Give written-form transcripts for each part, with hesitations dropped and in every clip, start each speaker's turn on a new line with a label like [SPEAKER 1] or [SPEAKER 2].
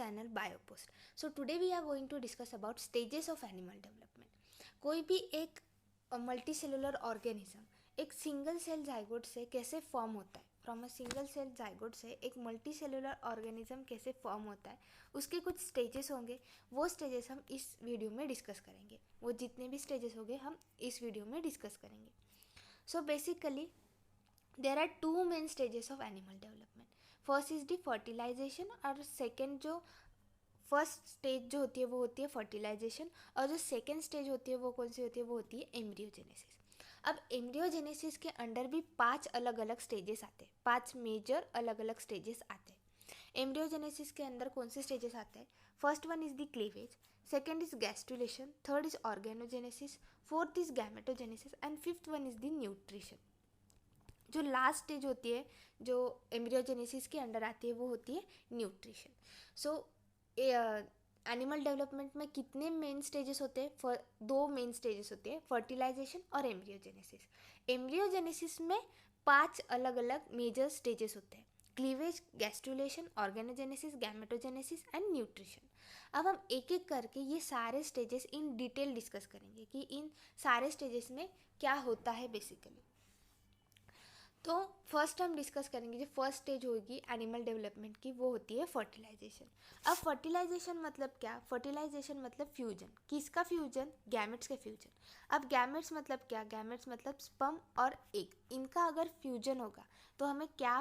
[SPEAKER 1] channel BioPost. So today we are going to discuss about stages of animal development. कोई भी एक multi cellular organism एक single cell zygote से कैसे form होता है, from a single cell zygote से एक मल्टी सेलुलर ऑर्गेनिज्म कैसे फॉर्म होता है, उसके कुछ स्टेजेस होंगे. वो स्टेजेस हम इस वीडियो में डिस्कस करेंगे. वो जितने भी स्टेजेस होंगे हम इस वीडियो में डिस्कस करेंगे. So basically there are two main stages of animal development. First is the fertilization और सेकेंड जो फर्स्ट स्टेज जो होती है वो होती है फर्टिलाइजेशन और जो सेकेंड स्टेज होती है वो कौन सी होती है, वो होती है एम्ब्रियोजेनेसिस. अब एम्ब्रियोजेनेसिस के अंडर भी 5 अलग अलग स्टेजेस आते हैं, 5 मेजर अलग अलग स्टेजेस आते हैं. एम्ब्रियोजेनेसिस के अंदर कौन से स्टेजेस आते हैं? First one is the cleavage, second is gastrulation, third is organogenesis, fourth is gametogenesis and fifth one is the nutrition. जो लास्ट स्टेज होती है जो एम्ब्रियोजेनेसिस के अंडर आती है वो होती है न्यूट्रिशन. सो एनिमल डेवलपमेंट में कितने मेन स्टेजेस होते हैं? दो मेन स्टेजेस होते हैं, फर्टिलाइजेशन और एम्ब्रियोजेनेसिस. एम्ब्रियोजेनेसिस में 5 अलग अलग मेजर स्टेजेस होते हैं, cleavage, gastrulation, organogenesis, gametogenesis and nutrition. अब हम एक एक करके ये सारे स्टेजेस इन डिटेल डिस्कस करेंगे कि इन सारे स्टेजेस में क्या होता है बेसिकली. तो फर्स्ट हम डिस्कस करेंगे जो फर्स्ट स्टेज होगी एनिमल डेवलपमेंट की, वो होती है फर्टिलाइजेशन. अब फर्टिलाइजेशन मतलब क्या? फर्टिलाइजेशन मतलब फ्यूजन. किसका फ्यूजन? गैमेट्स का फ्यूजन. अब गैमेट्स मतलब क्या? गैमेट्स मतलब स्पर्म और एग. इनका अगर फ्यूजन होगा तो हमें क्या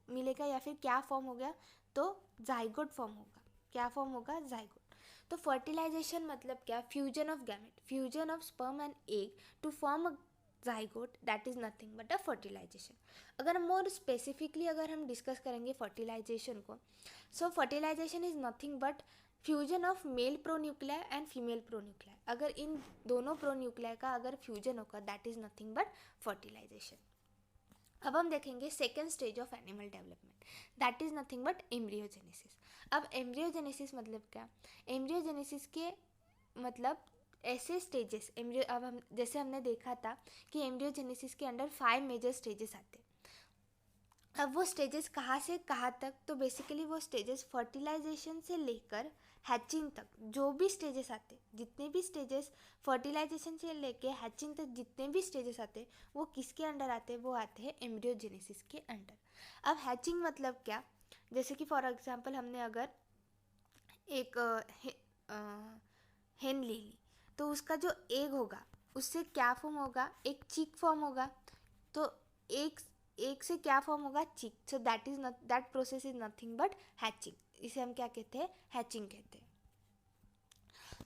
[SPEAKER 1] मिलेगा या फिर क्या फॉर्म हो गया? तो जाइगोट फॉर्म होगा. क्या फॉर्म होगा? जाइगोट. तो फर्टिलाइजेशन मतलब क्या? Fusion of gamete, fusion of sperm and egg to form a zygote, that is nothing but a fertilisation. अगर मोर स्पेसिफिकली अगर हम डिस्कस करेंगे फर्टिलाइजेशन को, so fertilisation is nothing but fusion of male pronuclei and female pronuclei. अगर इन दोनों pronuclei का अगर फ्यूजन होगा that is nothing but fertilisation. अब हम देखेंगे second stage of animal development, that is nothing but embryogenesis. अब एम्ब्रियोजेनेसिस मतलब क्या? एम्ब्रियोजेनेसिस के मतलब ऐसे स्टेजेस अब हम जैसे हमने देखा था कि एम्ब्रियोजेनेसिस के अंडर 5 मेजर स्टेजेस आते हैं. अब वो स्टेजेस कहाँ से कहाँ तक? तो बेसिकली वो स्टेजेस फर्टिलाइजेशन से लेकर हैचिंग तक जो भी स्टेजेस आते, जितने भी स्टेजेस फर्टिलाइजेशन से लेके हैचिंग तक जितने भी स्टेजेस आते वो किसके अंडर आते हैं? वो आते हैं एम्ब्रियोजेनेसिस के अंडर. अब हैचिंग मतलब क्या? जैसे कि फॉर एग्जांपल हमने अगर एक हेन ले ली तो उसका जो एग होगा उससे क्या फॉर्म होगा? एक चिक फॉर्म होगा. तो एक से क्या फॉर्म होगा? चिक. So that process is nothing but hatching. इसे हम क्या कहते हैं? हैचिंग कहते हैं.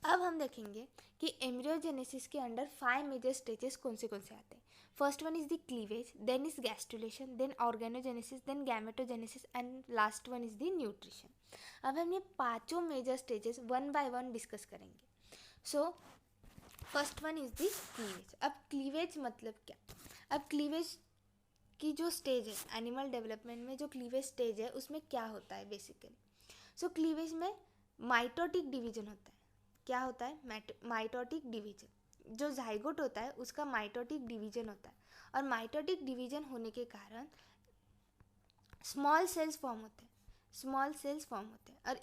[SPEAKER 1] अब हम देखेंगे कि एम्ब्रियोजेनेसिस के अंडर 5 मेजर स्टेजेस कौन से आते हैं. First one is the cleavage, then is gastrulation, then organogenesis, then gametogenesis and last one is the nutrition. अब हम ये पांचों major stages one by one discuss करेंगे. So first one is the cleavage. अब क्लीवेज मतलब क्या? अब cleavage की जो स्टेज है एनिमल डेवलपमेंट में, जो क्लीवेज स्टेज है उसमें क्या होता है बेसिकली? सो क्लीवेज में माइटोटिक डिवीजन होता है. क्या होता है? Mitotic division. जो जाइगोट होता है उसका माइटोटिक डिवीजन होता है और माइटोटिक डिवीजन होने के कारण स्मॉल सेल्स फॉर्म होते हैं. स्मॉल सेल्स फॉर्म होते हैं और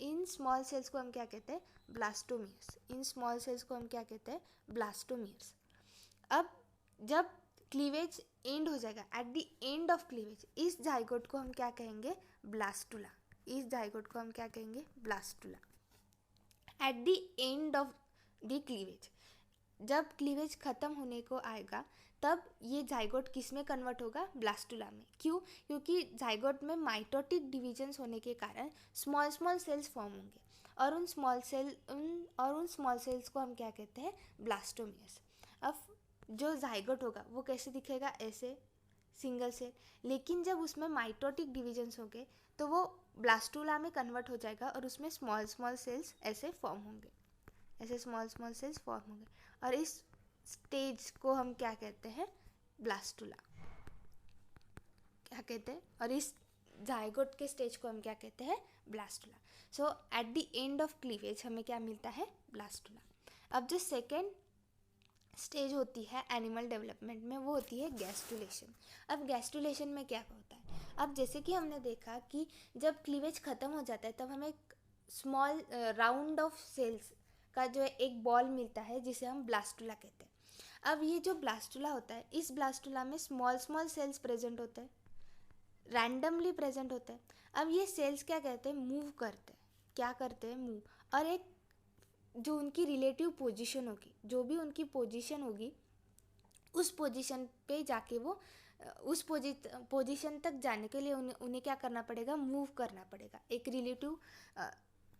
[SPEAKER 1] इन स्मॉल सेल्स को हम क्या कहते हैं? ब्लास्टोमियर्स. इन स्मॉल सेल्स को हम क्या कहते हैं? ब्लास्टोमियर्स. अब जब क्लीवेज एंड हो जाएगा, at the end of cleavage, इस जाइगोट को हम क्या कहेंगे? ब्लास्टुला. इस जाइगोट को हम क्या कहेंगे? Blastula. At the end of the cleavage, जब क्लीवेज खत्म होने को आएगा तब ये जाइगोट किस में कन्वर्ट होगा? ब्लास्टुला में. क्यों? क्योंकि जाइगोट में माइटोटिक डिवीजन्स होने के कारण स्मॉल स्मॉल सेल्स फॉर्म होंगे और उन स्मॉल सेल्स को हम क्या कहते हैं? ब्लास्टोमियर्स. अब जो जाइगोट होगा वो कैसे दिखेगा? ऐसे सिंगल सेल. लेकिन जब उसमें माइटोटिक डिवीजन्स होंगे तो वो ब्लास्टुला में कन्वर्ट हो जाएगा और उसमें स्मॉल स्मॉल सेल्स ऐसे फॉर्म होंगे. ऐसे स्मॉल स्मॉल सेल्स फॉर्म होंगे और इस स्टेज को हम क्या कहते हैं? ब्लास्टुला. क्या कहते हैं? और इस जाइगोट के स्टेज को हम क्या कहते हैं? Blastula. So at the end of cleavage हमें क्या मिलता है? ब्लास्टुला. अब जो सेकेंड स्टेज होती है एनिमल डेवलपमेंट में वो होती है गैस्ट्रुलेशन. अब गैस्ट्रुलेशन में क्या होता है? अब जैसे कि हमने देखा कि जब क्लीवेज ख़त्म हो जाता है तब हमें स्मॉल राउंड ऑफ सेल्स का जो एक बॉल मिलता है जिसे हम ब्लास्टुला कहते हैं। अब ये जो ब्लास्टुला होता है, इस ब्लास्टुला में स्मॉल स्मॉल सेल्स प्रेजेंट होते हैं, रैंडमली प्रेजेंट होते हैं। अब ये सेल्स क्या कहते हैं, मूव करते हैं। क्या करते हैं, मूव। और एक जो उनकी रिलेटिव पोजीशन होगी, जो भी उनकी पोजीशन होगी, उस पोजीशन पे जाके वो उस पोजीशन तक जाने के लिए उन्हें क्या करना पड़ेगा, मूव करना पड़ेगा। एक रिलेटिव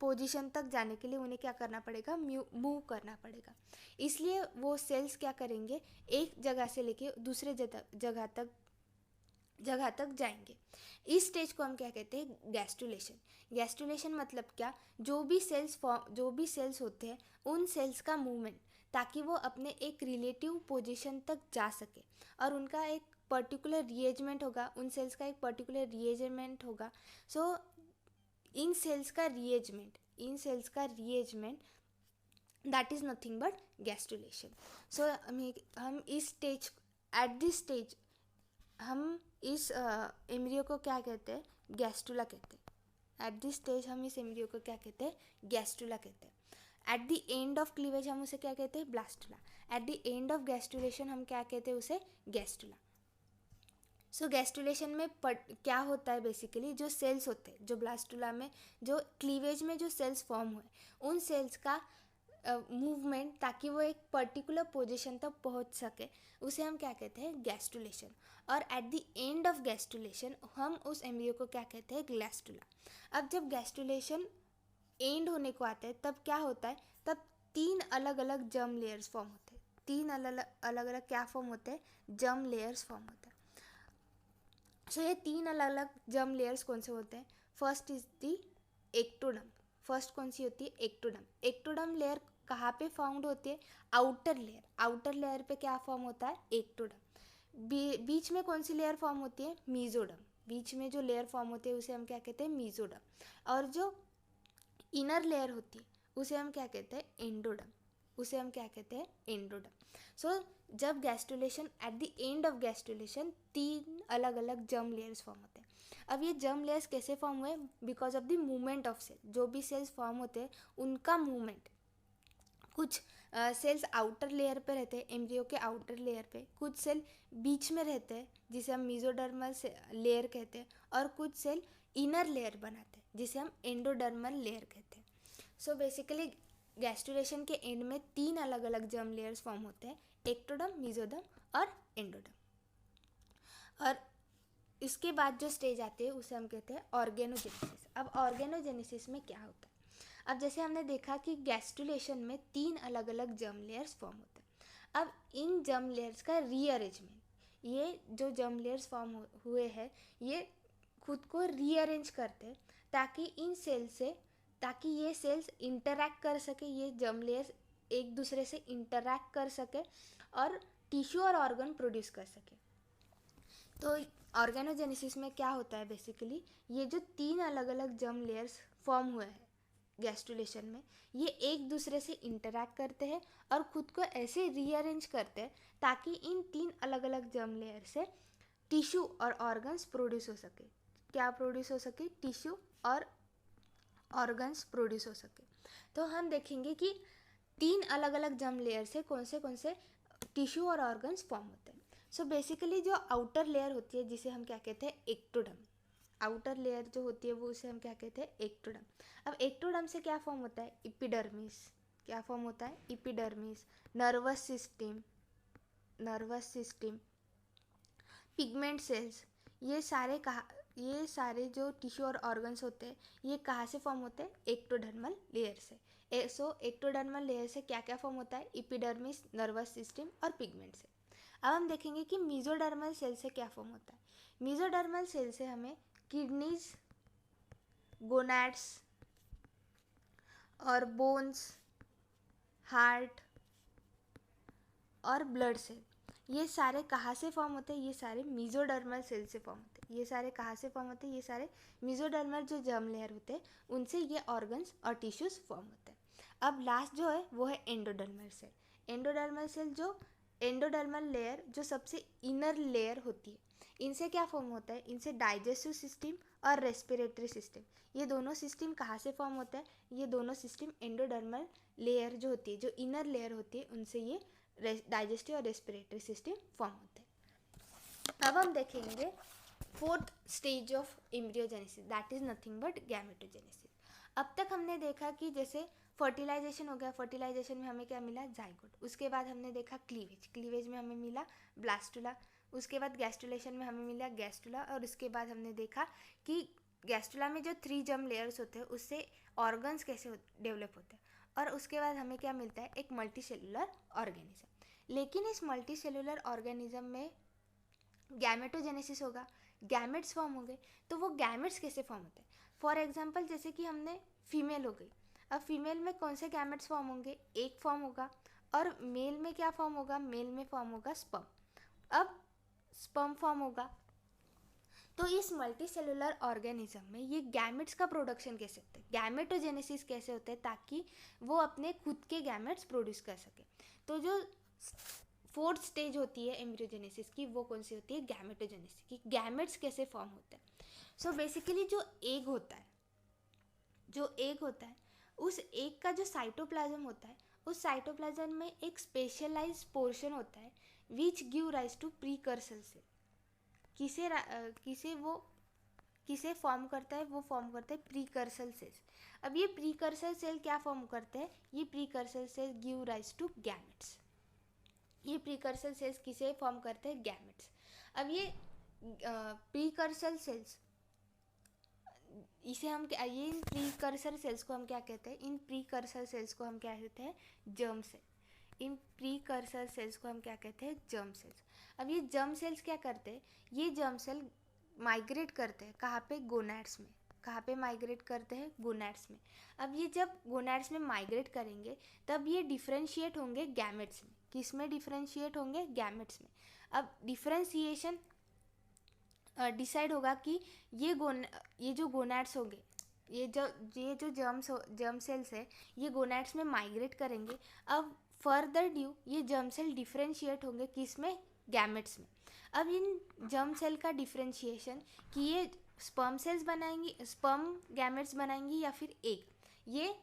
[SPEAKER 1] पोजीशन तक जाने के लिए उन्हें क्या करना पड़ेगा, मूव करना पड़ेगा। इसलिए वो सेल्स क्या करेंगे, एक जगह से लेके दूसरे जगह तक जाएंगे। इस स्टेज को हम क्या कहते हैं, गैस्टुलेशन। गैस्टुलेशन मतलब क्या, जो भी सेल्स होते हैं उन सेल्स का मूवमेंट, ताकि वो अपने एक रिलेटिव पोजीशन तक जा सके। और उनका एक पर्टिकुलर रीअरेंजमेंट होगा, उन सेल्स का एक पर्टिकुलर रीअरेंजमेंट होगा। सो इन सेल्स का rearrangement that is nothing but gastrulation. So हम इस स्टेज एट दिस स्टेज हम इस एम्ब्रियो को क्या कहते हैं, गैस्टुला कहते हैं। एट दिस स्टेज हम इस एम्ब्रियो को क्या कहते हैं, गैस्टुला कहते हैं। At the end of cleavage हम उसे क्या कहते हैं, blastula. At the end of gastrulation हम क्या कहते हैं, उसे गैस्टुला। सो गैस्टुलेशन में क्या होता है, बेसिकली जो सेल्स होते हैं, जो ब्लास्टुला में जो क्लीवेज में जो सेल्स फॉर्म हुए, उन सेल्स का मूवमेंट, ताकि वो एक पर्टिकुलर पोजीशन तक पहुंच सके, उसे हम क्या कहते हैं, गैस्टुलेशन। और at the end of gastrulation हम उस एम्ब्रियो को क्या कहते हैं, ग्लास्टुला। अब जब गैस्टुलेशन एंड होने को आता है, तब क्या होता है, तब 3 अलग अलग जर्म लेयर्स फॉर्म होते हैं। 3 अलग अलग क्या फॉर्म होते हैं, जर्म लेयर्स फॉर्म होते हैं। सो ये 3 अलग अलग जर्म लेयर्स कौन से होते हैं, first is the ectoderm. First कौन सी होती है, एक्टोडर्म। एक्टोडर्म लेयर कहाँ पे फाउंड होती है, आउटर लेयर। आउटर लेयर पे क्या फॉर्म होता है, एक्टोडर्म। बीच में कौन सी लेयर फॉर्म होती है, मीजोडर्म। बीच में जो लेयर फॉर्म होती है उसे हम क्या कहते हैं, मीजोडर्म। और जो इनर लेयर होती है उसे हम क्या कहते हैं, एंडोडर्म। उसे हम क्या कहते हैं, एंडोडर्म। सो जब gastrulation, at the end of gastrulation 3 अलग अलग जर्म लेयर्स फॉर्म होते हैं। अब ये जर्म लेयर्स कैसे फॉर्म हुए, because of the movement of cell. जो भी सेल्स फॉर्म होते हैं उनका मूवमेंट, कुछ सेल्स आउटर लेयर पे रहते हैं, एम्ब्रियो के आउटर लेयर पे, कुछ सेल बीच में रहते हैं जिसे हम मीजोडर्मल लेयर कहते हैं, और कुछ सेल इनर लेयर बनाते हैं जिसे हम एंडोडर्मल लेयर कहते हैं। सो बेसिकली गैस्टुलेशन के एंड में 3 अलग अलग जर्म लेयर्स फॉर्म होते हैं, एक्टोडर्म, मीजोडर्म और एंडोडर्म। और इसके बाद जो स्टेज आती है उसे हम कहते हैं ऑर्गेनोजेनेसिस। अब ऑर्गेनोजेनेसिस में क्या होता है, अब जैसे हमने देखा कि गैस्टुलेशन में 3 अलग अलग जर्म लेयर्स फॉर्म होते हैं। अब इन जर्म लेयर्स का रीअरेंजमेंट, ये जो जर्म लेयर्स फॉर्म हुए हैं ये खुद को रीअरेंज करते हैं, ताकि ये सेल्स इंटरैक्ट कर सके, ये जर्म लेयर्स एक दूसरे से इंटरैक्ट कर सके और टिश्यू और ऑर्गन प्रोड्यूस कर सके। तो ऑर्गेनोजेनेसिस में क्या होता है, बेसिकली ये जो 3 अलग अलग जर्म लेयर्स फॉर्म हुए हैं गैस्टुलेशन में, ये एक दूसरे से इंटरैक्ट करते हैं और खुद को ऐसे रीअरेंज करते हैं ताकि इन 3 अलग अलग जर्म लेयर से टिश्यू और ऑर्गन्स प्रोड्यूस हो सके। क्या प्रोड्यूस हो सके, टिश्यू और ऑर्गन्स प्रोड्यूस हो सके। तो हम देखेंगे कि 3 अलग अलग जर्म लेयर से कौन से टिश्यू और ऑर्गन्स फॉर्म होते हैं। सो बेसिकली जो आउटर लेयर होती है जिसे हम क्या कहते हैं, एक्टोडर्म। आउटर लेयर जो होती है वो उसे हम क्या कहते हैं, एक्टोडर्म। अब एक्टोडर्म से क्या फॉर्म होता है, एपिडर्मिस। क्या फॉर्म होता है, epidermis. Nervous system, pigment cells, ये सारे जो टिश्यू और ऑर्गन्स होते हैं ये कहाँ से फॉर्म होते हैं, एक्टोडर्मल लेयर से। सो एक्टोडर्मल लेयर से क्या क्या फॉर्म होता है, एपिडर्मिस, नर्वस सिस्टम और पिगमेंट सेल। अब हम देखेंगे कि मीजोडर्मल सेल से क्या फॉर्म होता है। मीजोडर्मल सेल से हमें किडनीज, गोनैड्स और बोन्स, हार्ट और ब्लड सेल, ये सारे कहाँ से फॉर्म होते हैं, ये सारे मीजोडर्मल सेल से फॉर्म होते हैं। ये सारे कहाँ से फॉर्म होते हैं, ये सारे मीजोडर्मल जो जर्म लेयर होते हैं उनसे ये ऑर्गन्स और टिश्यूज फॉर्म होते हैं। अब लास्ट जो है वो है एंडोडर्मल सेल। एंडोडर्मल लेयर जो सबसे इनर लेयर होती है, इनसे क्या फॉर्म होता है, इनसे डाइजेस्टिव सिस्टम और रेस्पिरेटरी सिस्टम, ये दोनों सिस्टम कहाँ से फॉर्म होता है, ये दोनों सिस्टम एंडोडर्मल लेयर जो होती है, जो इनर लेयर होती है, उनसे ये डाइजेस्टिव और रेस्पिरेटरी सिस्टम फॉर्म होते हैं। अब हम देखेंगे fourth stage of embryogenesis, that is nothing but gametogenesis. अब तक हमने देखा कि जैसे फर्टिलाइजेशन हो गया, फर्टिलाइजेशन में हमें क्या मिला, जाइगोट। उसके बाद हमने देखा क्लीवेज, क्लीवेज में हमें मिला ब्लास्टुला। उसके बाद गैस्ट्रुलेशन में हमें मिला गैस्ट्रुला। और उसके बाद हमने देखा कि गैस्ट्रुला में जो 3 जर्म लेयर्स होते हैं उससे ऑर्गन्स कैसे डेवलप होते हैं। और उसके बाद हमें क्या मिलता है, एक मल्टी सेलुलर ऑर्गेनिज्म। लेकिन इस मल्टी सेलुलर ऑर्गेनिज्म में गैमेटोजेनेसिस होगा, गैमेट्स फॉर्म होंगे। तो वो गैमेट्स कैसे फॉर्म होते हैं, फॉर एग्जांपल जैसे कि हमने फीमेल हो गई, अब फीमेल में कौन से गैमेट्स फॉर्म होंगे, एक फॉर्म होगा। और मेल में क्या फॉर्म होगा, मेल में फॉर्म होगा स्पर्म। अब स्पर्म फॉर्म होगा। तो इस मल्टी सेलुलर ऑर्गेनिज्म में ये गैमेट्स का प्रोडक्शन कैसे होता है, गैमेटोजेनेसिस कैसे होता है, ताकि वो अपने खुद के गैमेट्स प्रोड्यूस कर सके। तो जो फोर्थ स्टेज होती है एम्ब्रियोजेनेसिस की, वो कौन सी होती है, गैमेटोजेनेसिस की। गैमेट्स कैसे फॉर्म होते हैं, सो बेसिकली जो एग होता है, जो एग होता है, उस एग का जो साइटोप्लाज्म होता है, उस साइटोप्लाज्म में एक स्पेशलाइज पोर्शन होता है which give rise to precursor cell. किसे फॉर्म करता है, वो फॉर्म करता है प्रीकर्सर सेल्स। अब ये प्रीकर्सर सेल क्या फॉर्म करते हैं, ये precursor cell give rise to gametes. ये प्रीकर्सर सेल्स किसे फॉर्म करते हैं, गैमेट्स। अब ये प्रीकर्सर सेल्स, इसे हम ये इन प्रीकर्सर सेल्स को हम क्या कहते हैं, इन प्रीकर्सर सेल्स को हम क्या कहते हैं, जर्म सेल। इन प्रीकर्सर सेल्स को हम क्या कहते हैं, जर्म सेल्स। अब ये जर्म सेल्स क्या करते हैं, ये जर्म सेल माइग्रेट करते हैं कहाँ पे, गोनैड्स में। कहाँ पे माइग्रेट करते हैं, गोनैड्स में। अब ये जब गोनैड्स में माइग्रेट करेंगे तब ये डिफ्रेंशिएट होंगे गैमेट्स में। किस में डिफ्रेंशिएट होंगे, गैमेट्स में। अब डिफ्रेंशिएशन डिसाइड होगा कि ये जो गोनैड्स होंगे, ये जो जर्म सेल्स है, ये गोनैड्स में माइग्रेट करेंगे। अब फर्दर ड्यू ये जर्म सेल डिफ्रेंशिएट होंगे किस में, गैमेट्स में। अब इन जर्म सेल का डिफ्रेंशिएशन कि ये स्पर्म सेल्स बनाएंगी, स्पर्म गैमेट्स बनाएंगी या फिर एग, ये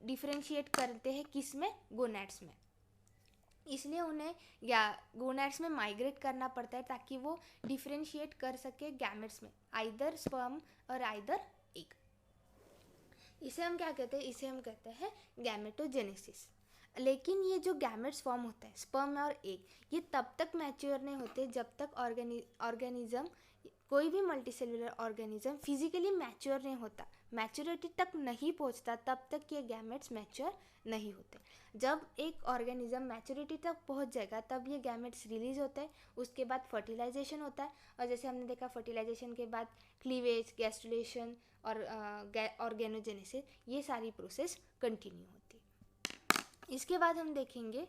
[SPEAKER 1] डिफ्रेंशिएट करते हैं किस में, गोनैड्स में। इसलिए उन्हें या गोनैड्स में माइग्रेट करना पड़ता है ताकि वो डिफ्रेंशिएट कर सके गैमेट्स में, आइदर स्पर्म और आइदर एग। इसे हम क्या कहते हैं, इसे हम कहते हैं गैमेटोजेनेसिस। लेकिन ये जो गैमेट्स फॉर्म होता है स्पर्म और एग, ये तब तक मैच्योर नहीं होते जब तक ऑर्गेनिज्म, कोई भी मल्टीसेलुलर ऑर्गेनिज्म फिजिकली मैच्योर नहीं होता, मैच्योरिटी तक नहीं पहुंचता, तब तक ये गैमेट्स मैच्योर नहीं होते। जब एक ऑर्गेनिज्म मैच्योरिटी तक पहुंच जाएगा तब ये गैमेट्स रिलीज होते हैं। उसके बाद फर्टिलाइजेशन होता है, और जैसे हमने देखा फर्टिलाइजेशन के बाद क्लीवेज, गैस्ट्रुलेशन और ऑर्गेनोजेनेसिस, ये सारी प्रोसेस कंटिन्यू होती है। इसके बाद हम देखेंगे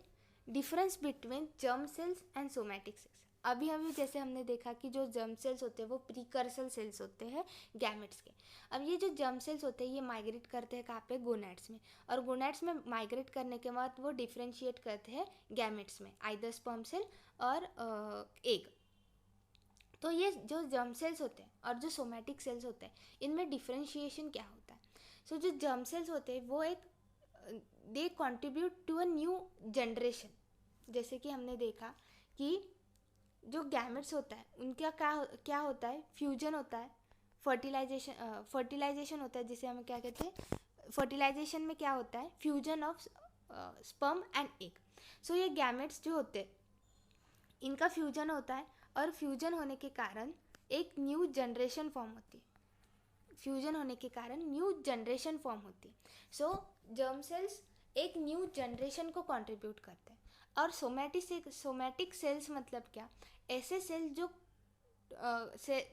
[SPEAKER 1] difference between germ cells and somatic cells. अभी जैसे हमने देखा कि जो जर्म सेल्स होते हैं वो प्रीकर्सर सेल्स होते हैं गैमेट्स के। अब ये जो जर्म सेल्स होते हैं ये माइग्रेट करते हैं कहाँ पे, गोनैड्स में। और गोनैड्स में माइग्रेट करने के बाद वो डिफ्रेंशिएट करते हैं गैमेट्स में, आइदर स्पर्म सेल और एग। तो ये जो जर्म सेल्स होते हैं और जो सोमैटिक सेल्स होते हैं, इनमें डिफ्रेंशिएशन क्या होता है। सो जो जर्म सेल्स होते हैं वो एक they contribute to a new generation. जैसे कि हमने देखा कि जो गैमेट्स होता है उनका क्या होता है, फ्यूजन होता है, फर्टिलाइजेशन होता है, जिसे हम क्या कहते हैं, फर्टिलाइजेशन में क्या होता है, fusion of sperm and egg. So ये गैमेट्स जो होते हैं इनका फ्यूजन होता है, और फ्यूजन होने के कारण एक न्यू जनरेशन फॉर्म होती है। फ्यूजन होने के कारण न्यू जनरेशन फॉर्म होती है। सो जर्म सेल्स एक न्यू जनरेशन को कंट्रीब्यूट करते हैं। और सोमैटिक सेल्स मतलब क्या, ऐसे सेल जो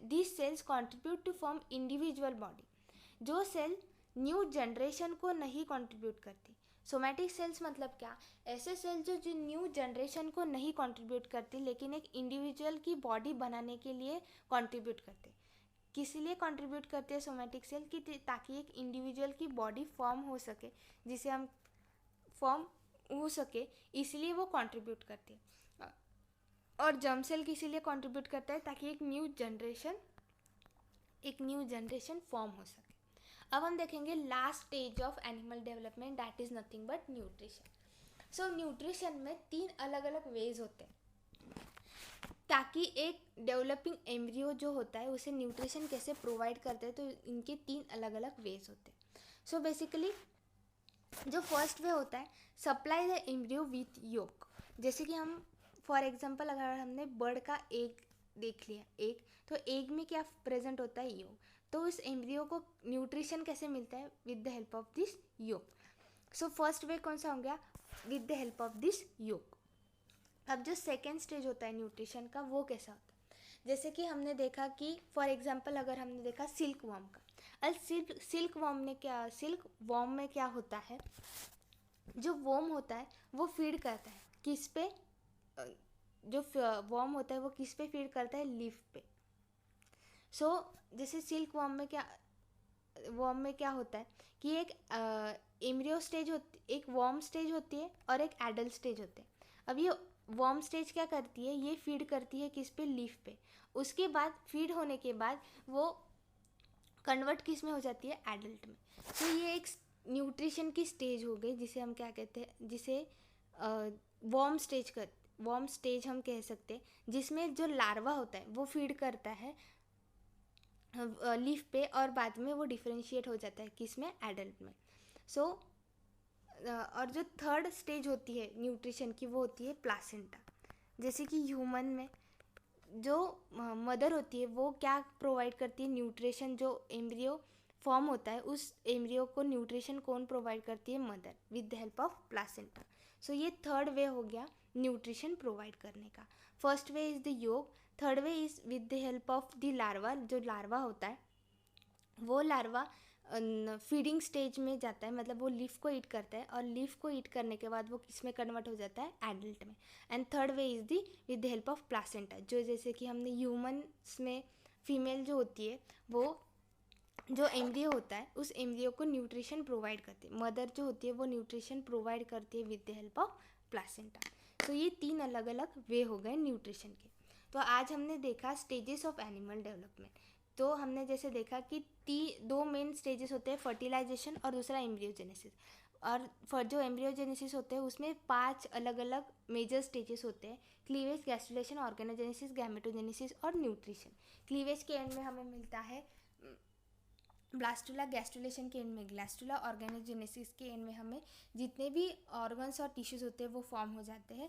[SPEAKER 1] this cells contribute to form individual body. जो सेल न्यू जनरेशन को नहीं कंट्रीब्यूट करती। सोमैटिक सेल्स मतलब क्या, ऐसे सेल जो न्यू जनरेशन को नहीं कंट्रीब्यूट करती लेकिन एक इंडिविजुअल की बॉडी बनाने के लिए कंट्रीब्यूट करते। किस लिए कंट्रीब्यूट करते हैं सोमैटिक सेल की, ताकि एक इंडिविजुअल की बॉडी फॉर्म हो सके, जिसे हम फॉर्म हो सके, इसलिए वो कंट्रीब्यूट करते हैं। और जर्म सेल किसी लिए कंट्रीब्यूट करता है, ताकि एक न्यू जनरेशन फॉर्म हो सके। अब हम देखेंगे last stage of animal development, that is nothing but nutrition. So nutrition में 3 अलग अलग वेज होते हैं, ताकि एक डेवलपिंग एम्ब्रियो जो होता है उसे न्यूट्रिशन कैसे प्रोवाइड करते हैं, तो इनके 3 अलग अलग वेज होते हैं। सो बेसिकली जो फर्स्ट वे होता है, सप्लाई द एम्ब्रियो विथ योक। जैसे कि हम फॉर एग्जांपल अगर हमने बर्ड का एग देख लिया, एग, तो एग में क्या प्रेजेंट होता है, योक। तो उस एम्ब्रियो को न्यूट्रिशन कैसे मिलता है, with the help of this yolk. So first way कौन सा हो गया, with the help of this yolk. अब जो सेकेंड स्टेज होता है न्यूट्रिशन का, वो कैसा होता है, जैसे कि हमने देखा कि फॉर एग्जांपल अगर हमने देखा सिल्क वॉर्म का, सिल्क वॉर्म में क्या होता है, जो वॉर्म होता है वो फीड करता है किस पे, जो वॉर्म होता है वो किस पे फीड करता है, लीफ पे। सो जैसे सिल्क वॉर्म में क्या होता है कि एक एम्ब्रियो स्टेज होती, एक वॉर्म स्टेज होती है और एक एडल्ट स्टेज होते हैं। अब ये वॉर्म स्टेज क्या करती है, ये फीड करती है किस पे, लीफ पे। उसके बाद फीड होने के बाद वो कन्वर्ट किस में हो जाती है, एडल्ट में। तो ये एक न्यूट्रिशन की स्टेज हो गई, जिसे हम क्या कहते हैं, जिसे वॉर्म स्टेज हम कह सकते हैं, जिसमें जो लार्वा होता है वो फीड करता है लीफ पे, और बाद में वो डिफरेंशिएट हो जाता है किस में, एडल्ट में। सो और जो थर्ड स्टेज होती है न्यूट्रिशन की, वो होती है प्लासेंटा। जैसे कि ह्यूमन में जो मदर होती है वो क्या प्रोवाइड करती है, न्यूट्रिशन। जो एम्ब्रियो फॉर्म होता है उस एम्ब्रियो को न्यूट्रिशन कौन प्रोवाइड करती है, mother, with the help of placenta. So ये थर्ड वे हो गया न्यूट्रिशन प्रोवाइड करने का। First way is the yolk, third way is with the help of the larva. जो लार्वा होता है वो लार्वा फीडिंग स्टेज में जाता है, मतलब वो लीफ को ईट करता है, और लीफ को ईट करने के बाद वो किस में कन्वर्ट हो जाता है, एडल्ट में। And third way is the with the help of placenta. जो जैसे कि हमने ह्यूमन्स में फीमेल जो होती है, वो जो एम्ब्रियो होता है उस एम्ब्रियो को न्यूट्रिशन प्रोवाइड करती है, मदर जो होती है वो न्यूट्रिशन प्रोवाइड करती है with the help of placenta. तो ये 3 अलग अलग वे हो गए न्यूट्रिशन के। तो आज हमने देखा स्टेजेस ऑफ एनिमल डेवलपमेंट। तो हमने जैसे देखा कि 2 मेन स्टेजेस होते हैं, फर्टिलाइजेशन और दूसरा एम्ब्रियोजेनेसिस। और जो एम्ब्रियोजेनेसिस होते हैं उसमें 5 अलग अलग मेजर स्टेजेस होते हैं, क्लीवेज, गैस्ट्रुलेशन, ऑर्गेनोजेनेसिस, गैमेटोजेनेसिस और न्यूट्रिशन। क्लीवेज के एंड में हमें मिलता है ब्लास्टुला, गैस्ट्रुलेशन के एंड में ग्लास्टुला, ऑर्गेनोजेनेसिस के एंड में हमें जितने भी ऑर्गन्स और टिश्यूज होते हैं वो फॉर्म हो जाते हैं।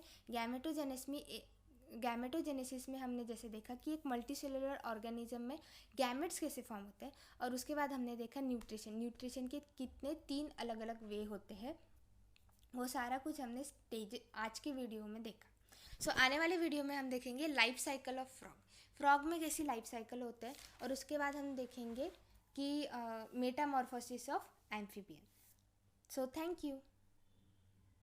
[SPEAKER 1] गैमेटोजेनेसिस में हमने जैसे देखा कि एक मल्टीसेलुलर ऑर्गेनिज्म में गैमेट्स कैसे फॉर्म होते हैं, और उसके बाद हमने देखा न्यूट्रिशन के कितने 3 अलग अलग वे होते हैं। वो सारा कुछ हमने आज की वीडियो में देखा। सो आने वाले वीडियो में हम देखेंगे लाइफ साइकिल ऑफ फ्रॉग में कैसी लाइफ साइकिल होता है, और उसके बाद हम देखेंगे कि Metamorphosis of amphibian. So thank you.